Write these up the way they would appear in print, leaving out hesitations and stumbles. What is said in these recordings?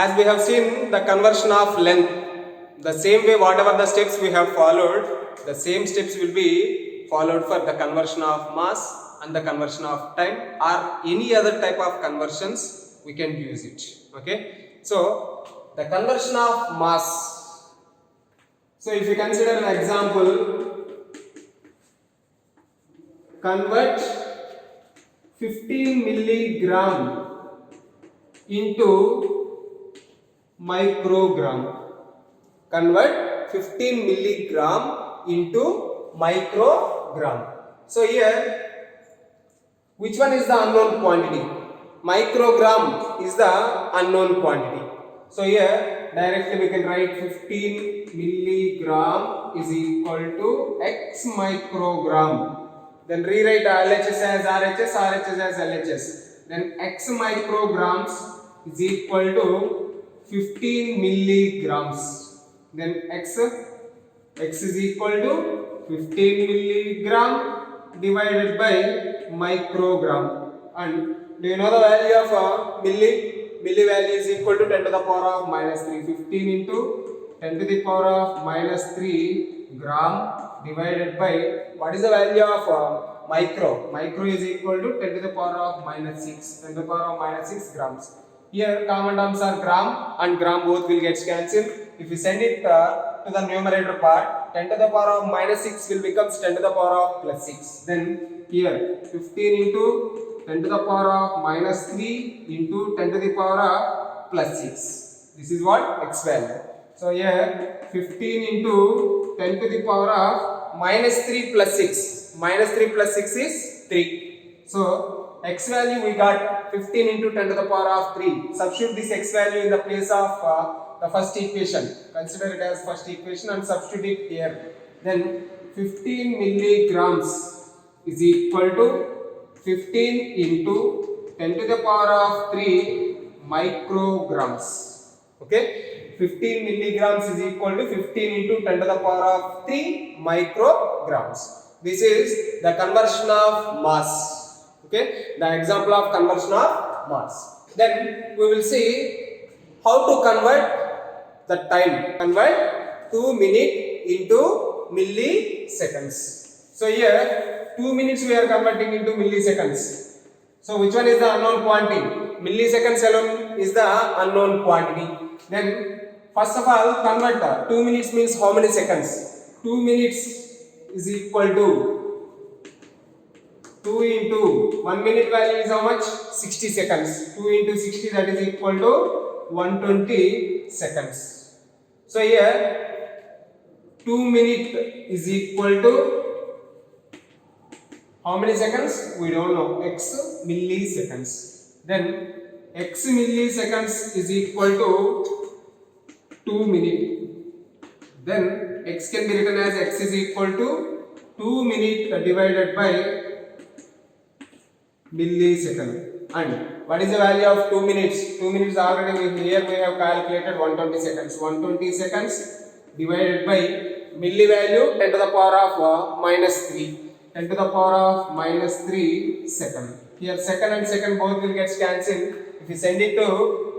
As we have seen the conversion of length, the same way whatever the steps we have followed, the same steps will be followed for the conversion of mass and the conversion of time or any other type of conversions we can use it. Okay, so the conversion of mass. So if you consider an example, convert 15 milligram into microgram. Convert 15 milligram into microgram. So here, which one is the unknown quantity? Microgram is the unknown quantity. So here, directly we can write 15 milligram is equal to X microgram. Then rewrite LHS as RHS, RHS as LHS. Then X micrograms is equal to 15 milligrams. Then X is equal to 15 milligram divided by microgram. And do you know the value of milli? Milli value is equal to 10 to the power of minus 3. 15 into 10 to the power of minus 3 gram divided by, what is the value of micro? Micro is equal to 10 to the power of minus 6. 10 to the power of minus 6 grams. Here common terms are gram and gram, both will get cancelled. If you send it to the numerator part, 10 to the power of minus 6 will become 10 to the power of plus 6. Then here 15 into 10 to the power of minus 3 into 10 to the power of plus 6. This is what? X value. So here 15 into 10 to the power of minus 3 plus 6. Minus 3 plus 6 is 3. So X value we got 15 into 10 to the power of 3. Substitute this X value in the place of the first equation. Consider it as first equation and substitute it here. Then 15 milligrams is equal to 15 into 10 to the power of 3 micrograms. Okay, 15 milligrams is equal to 15 into 10 to the power of 3 micrograms. This is the conversion of mass. Okay, the example of conversion of mass. Then we will see how to convert the time. Convert 2 minutes into milliseconds. So here 2 minutes we are converting into milliseconds. So which one is the unknown quantity? Milliseconds alone is the unknown quantity. Then first of all, convert 2 minutes means how many seconds? 2 minutes is equal to 2 into 1 minute value is how much? 60 seconds. 2 into 60, that is equal to 120 seconds. So here 2 minutes is equal to how many seconds? We don't know. X milliseconds. Then X milliseconds is equal to 2 minutes. Then X can be written as X is equal to 2 minutes divided by millisecond. And what is the value of 2 minutes? 2 minutes already here we have calculated 120 seconds. 120 seconds divided by milli value 10 to the power of minus 3. 10 to the power of minus 3 second. Here second and second both will get cancelled. If you send it to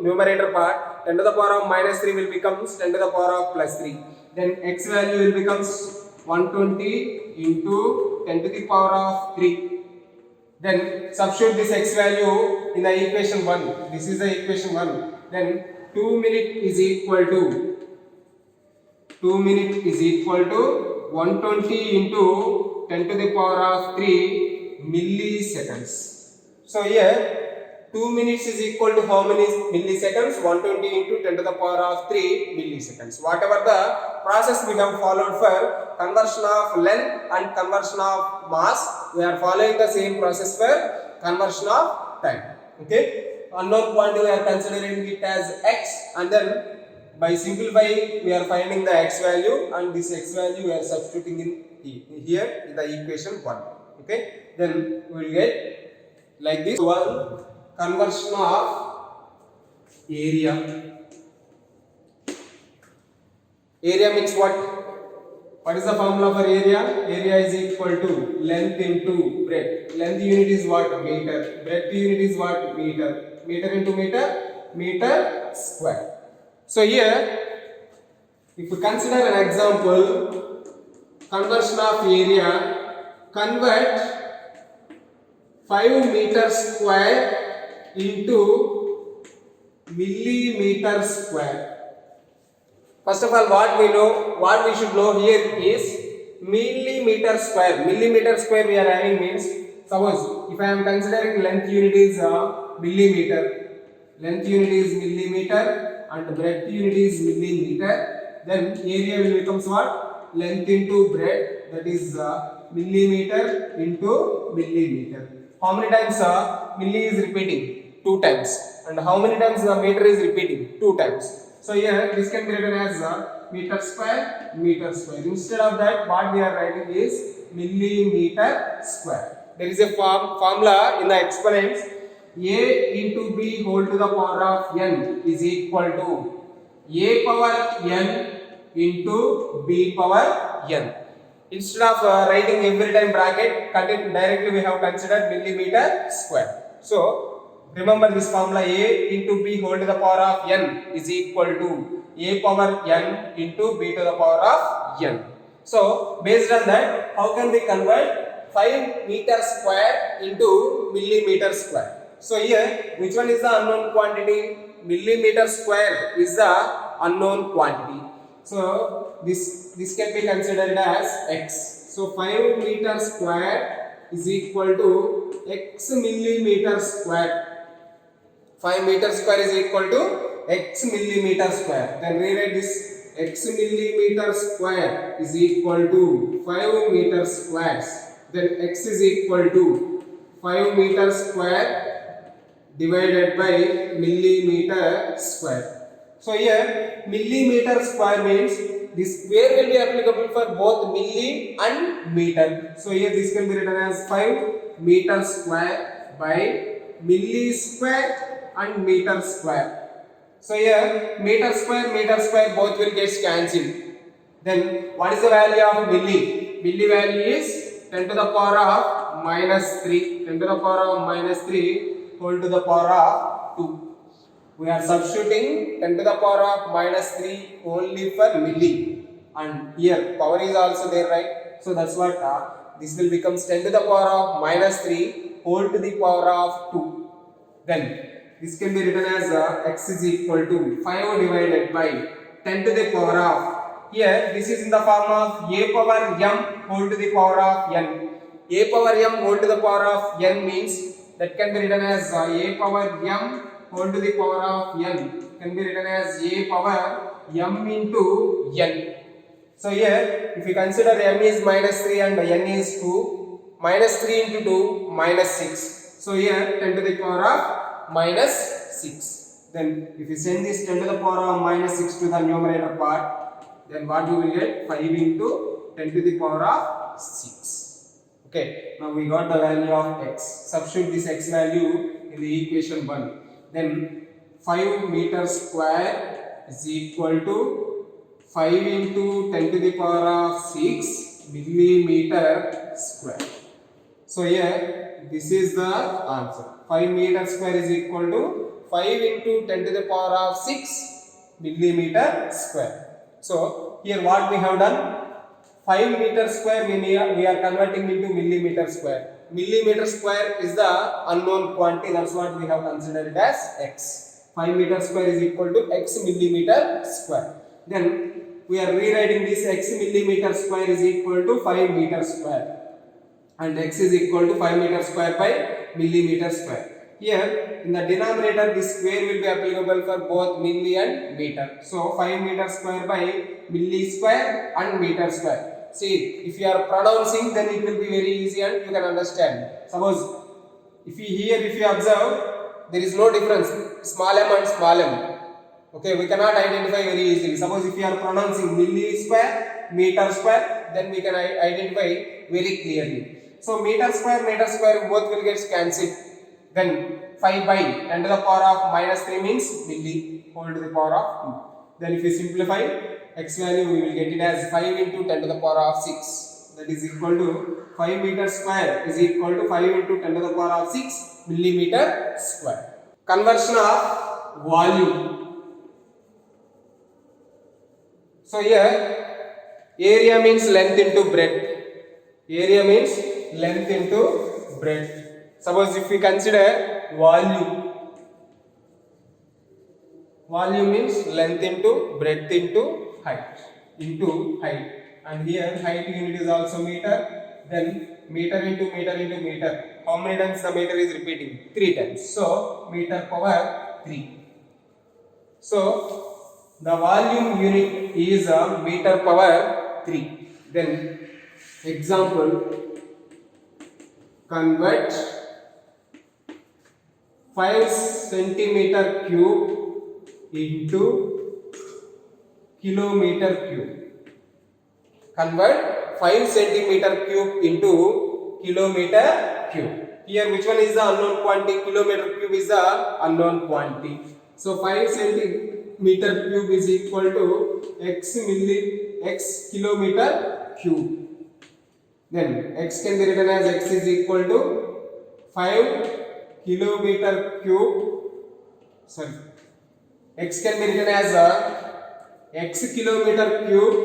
numerator part, 10 to the power of minus 3 will become 10 to the power of plus 3. Then X value will become 120 into 10 to the power of 3. Then substitute this X value in the equation 1. This is the equation 1. Then 2 minutes is equal to 120 into 10 to the power of 3 milliseconds. So here 2 minutes is equal to how many milliseconds? 120 into 10 to the power of 3 milliseconds. Whatever the process we have followed for conversion of length and conversion of mass, we are following the same process for conversion of time. Okay, unknown quantity we are considering it as X, and then by simplifying we are finding the X value, and this X value we are substituting in here in the equation 1. Okay, then we will get like this. One, conversion of area. Area means what? What is the formula for area? Area is equal to length into breadth. Length unit is what? Meter. Breadth unit is what? Meter. Meter into meter? Meter square. So here, if you consider an example, conversion of area, convert 5 meters square into millimeter square. First of all, what we should know here is millimeter square. Millimeter square we are having means, suppose if I am considering length unit is millimeter, length unit is millimeter and breadth unit is millimeter, then area will becomes what? Length into breadth, that is millimeter into millimeter. How many times milli is repeating? 2 times. And how many times the meter is repeating? 2 times. So here this can be written as meter square, meter square. Instead of that, what we are writing is millimeter square. There is a formula in the exponents. A into b whole to the power of n is equal to a power n into b power n. Instead of writing every time bracket, directly we have considered millimeter square. So remember this formula, a into b whole to the power of n is equal to a power n into b to the power of n. So based on that, how can we convert 5 meter square into millimeter square? So here, which one is the unknown quantity? Millimeter square is the unknown quantity. So this can be considered as x. So 5 meter square is equal to x millimeter square. 5 meter square is equal to x millimeter square. Then rewrite this, x millimeter square is equal to 5 meter squares. Then x is equal to 5 meter square divided by millimeter square. So here millimeter square means this square will be applicable for both milli and meter. So here this can be written as 5 meter square by milli square and meter square. So here meter square both will get cancelled. Then what is the value of milli? Milli value is 10 to the power of minus 3. 10 to the power of minus 3 whole to the power of 2. We are substituting 10 to the power of minus 3 only for milli. And here power is also there, right? So that's what this will become 10 to the power of minus 3 whole to the power of 2. Then this can be written as x is equal to 5 divided by 10 to the power of, here this is in the form of a power m whole to the power of n. A power m whole to the power of n means that can be written as a power m whole to the power of n can be written as a power m into n. So here if you consider m is minus 3 and n is 2, minus 3 into 2 minus 6. So here 10 to the power of minus 6. Then if you send this 10 to the power of minus 6 to the numerator part, then what you will get? 5 into 10 to the power of 6. Okay, now we got the value of x. Substitute this x value in the equation 1. Then 5 meter square is equal to 5 into 10 to the power of 6 millimeter square. So here this is the answer. 5 meter square is equal to 5 into 10 to the power of 6 millimeter square. So here what we have done, 5 meter square we are converting into millimeter square. Millimeter square is the unknown quantity, that's what we have considered as x. 5 meter square is equal to x millimeter square. Then we are rewriting this x millimeter square is equal to 5 meter square. And x is equal to 5 meter square by millimeter square. Here in the denominator this square will be applicable for both milli and meter. So 5 meter square by milli square and meter square. See, if you are pronouncing, then it will be very easy and you can understand. Suppose if you observe, there is no difference, small m and small m. Okay, we cannot identify very easily. Suppose if you are pronouncing milli square, meter square, then we can identify very clearly. So meter square both will get cancelled. Then 5 by 10 to the power of minus 3 means milli whole to the power of 2. Then if you simplify x value, we will get it as 5 into 10 to the power of 6. That is equal to 5 meter square is equal to 5 into 10 to the power of 6 millimeter square. Conversion of volume. So here area means length into breadth. Area means length into breadth. Suppose if we consider volume. Volume means length into breadth into height. And here height unit is also meter. Then meter into meter into meter. How many times the meter is repeating? 3 times. So meter power 3. So the volume unit is a meter power 3. Then example, convert 5 centimeter cube into kilometer cube. Convert 5 centimeter cube into kilometer cube. Here which one is the unknown quantity? Kilometer cube is the unknown quantity. So 5 centimeter cube is equal to x kilometer cube. Then x can be written as x is equal to 5 kilometer cube. Sorry. X can be written as x kilometer cube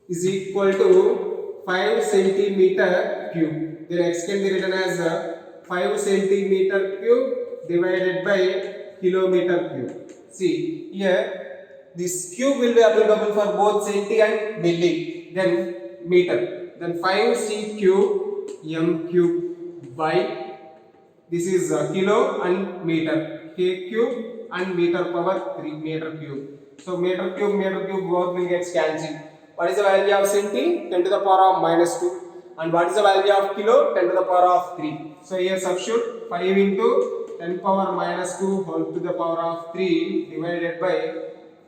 is equal to 5 centimeter cube. Then x can be written as 5 centimeter cube divided by kilometer cube. See here, this cube will be applicable for both centi and milli. Then meter. Then 5c cube m cube by this is kilo and meter. K cube and meter power 3 meter cube. So meter cube both will get cancelled. What is the value of centi? 10 to the power of minus 2. And what is the value of kilo? 10 to the power of 3. So here substitute 5 into 10 power minus 2 whole to the power of 3 divided by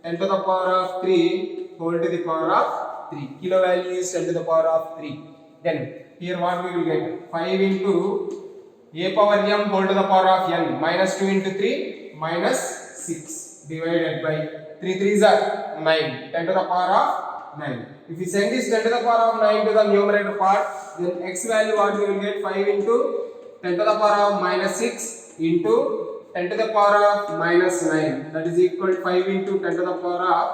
10 to the power of 3 whole to the power of 3. Kilo value is 10 to the power of 3. Then here what we will get? 5 into a power m whole to the power of n minus 2 into 3 minus 6 divided by 3 3s are 9. 10 to the power of 9. If we send this 10 to the power of 9 to the numerator part, then x value what we will get? 5 into 10 to the power of minus 6 into 10 to the power of minus 9. That is equal to 5 into 10 to the power of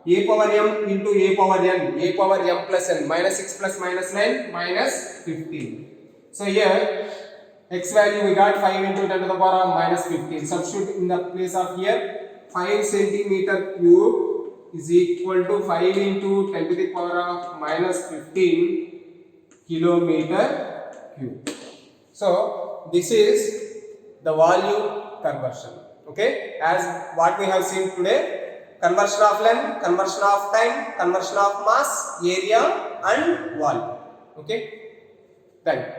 a power m into a power n. A power m plus n. Minus 6 plus minus 9 minus 15. So here x value we got 5 into 10 to the power of minus 15. Substitute in the place of here 5 centimeter cube is equal to 5 into 10 to the power of minus 15 kilometer cube. So this is the volume conversion. Okay, as what we have seen today, conversion of length, conversion of time, conversion of mass, area and volume. Okay, thank you.